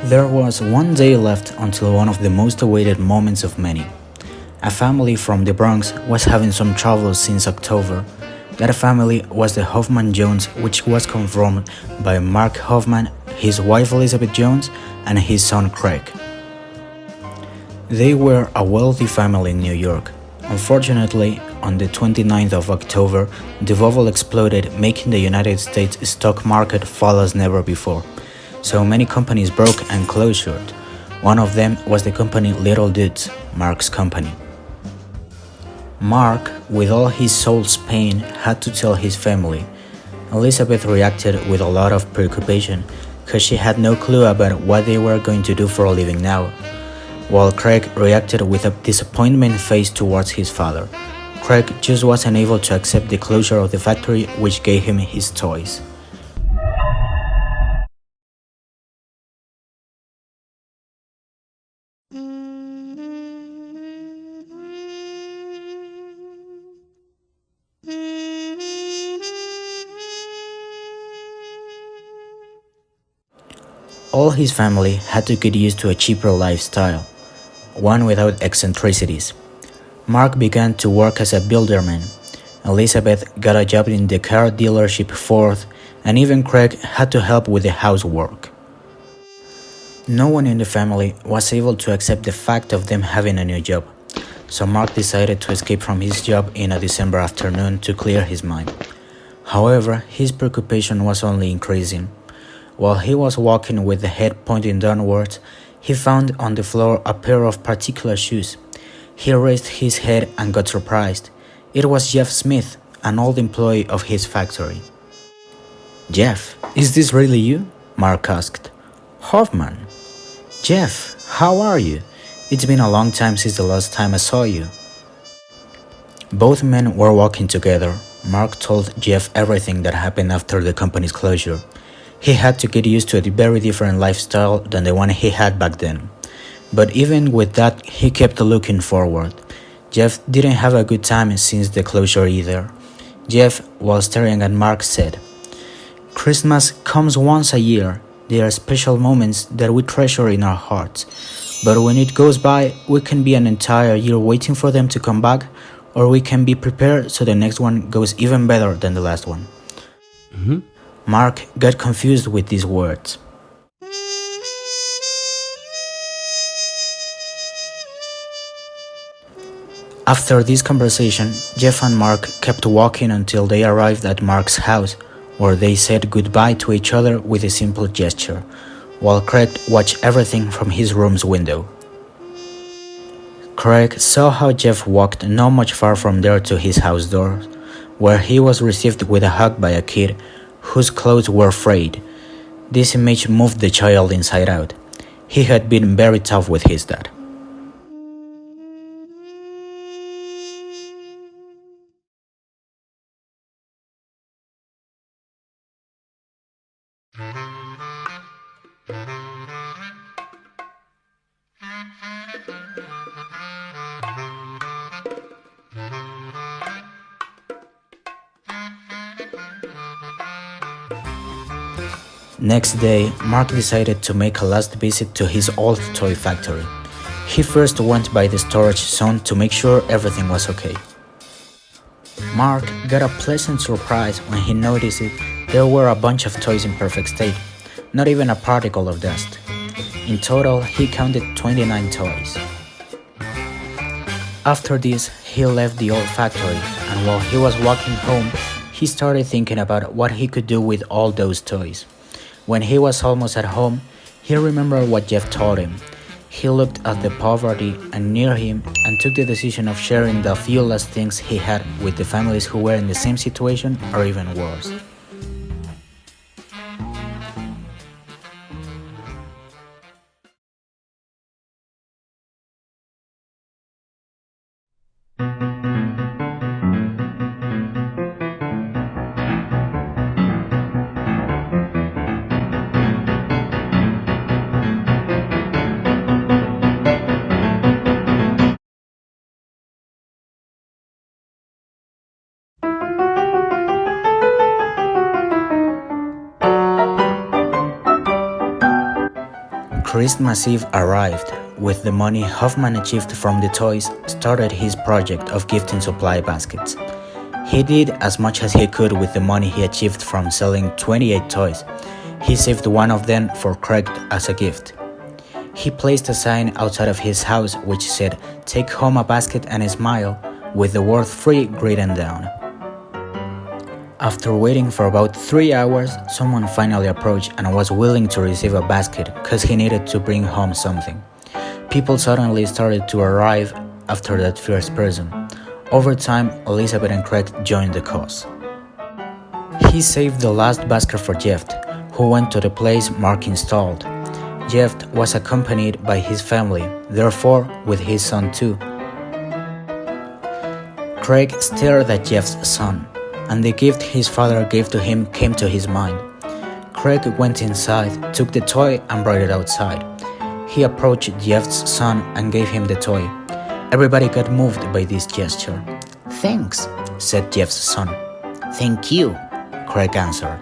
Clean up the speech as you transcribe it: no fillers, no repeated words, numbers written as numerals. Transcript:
There was one day left until one of the most awaited moments of many. A family from the Bronx was having some trouble since October. That family was the Hoffman-Jones, which was confirmed by Mark Hoffman, his wife Elizabeth Jones, and his son Craig. They were a wealthy family in New York. Unfortunately, on the 29th of October, the bubble exploded, making the United States stock market fall as never before. So many companies broke and closed. One of them was the company Little Dudes, Mark's company. Mark, with all his soul's pain, had to tell his family. Elizabeth reacted with a lot of preoccupation, because she had no clue about what they were going to do for a living now, while Craig reacted with a disappointment face towards his father. Craig just wasn't able to accept the closure of the factory, which gave him his toys. All his family had to get used to a cheaper lifestyle, one without eccentricities. Mark began to work as a builderman. Elizabeth got a job in the car dealership Ford, and even Craig had to help with the housework. No one in the family was able to accept the fact of them having a new job, so Mark decided to escape from his job in a December afternoon to clear his mind. However, his preoccupation was only increasing. While he was walking with the head pointing downwards, he found on the floor a pair of particular shoes. He raised his head and got surprised. It was Jeff Smith, an old employee of his factory. "Jeff, is this really you?" Mark asked. "Hoffman. Jeff, how are you? It's been a long time since the last time I saw you." Both men were walking together. Mark told Jeff everything that happened after the company's closure. He had to get used to a very different lifestyle than the one he had back then. But even with that, he kept looking forward. Jeff didn't have a good time since the closure either. Jeff, while staring at Mark, said, "Christmas comes once a year. There are special moments that we treasure in our hearts. But when it goes by, we can be an entire year waiting for them to come back, or we can be prepared so the next one goes even better than the last one." Mark got confused with these words. After this conversation, Jeff and Mark kept walking until they arrived at Mark's house, where they said goodbye to each other with a simple gesture, while Craig watched everything from his room's window. Craig saw how Jeff walked not much far from there to his house door, where he was received with a hug by a kid whose clothes were frayed. This image moved the child inside out. He had been very tough with his dad. Next day, Mark decided to make a last visit to his old toy factory. He first went by the storage zone to make sure everything was okay. Mark got a pleasant surprise when he noticed there were a bunch of toys in perfect state, not even a particle of dust. In total, he counted 29 toys. After this, he left the old factory, and while he was walking home, he started thinking about what he could do with all those toys. When he was almost at home, he remembered what Jeff told him. He looked at the poverty and near him and took the decision of sharing the few last things he had with the families who were in the same situation or even worse. Christmas Eve arrived. With the money Hoffman achieved from the toys, started his project of gifting supply baskets. He did as much as he could with the money he achieved from selling 28 toys. He saved one of them for Craig as a gift. He placed a sign outside of his house which said, "Take home a basket and a smile," with the word "free" written down. After waiting for about 3 hours, someone finally approached and was willing to receive a basket because he needed to bring home something. People suddenly started to arrive after that first person. Over time, Elizabeth and Craig joined the cause. He saved the last basket for Jeff, who went to the place Mark installed. Jeff was accompanied by his family, therefore with his son too. Craig stared at Jeff's son, and the gift his father gave to him came to his mind. Craig went inside, took the toy and brought it outside. He approached Jeff's son and gave him the toy. Everybody got moved by this gesture. "Thanks," said Jeff's son. "Thank you," Craig answered.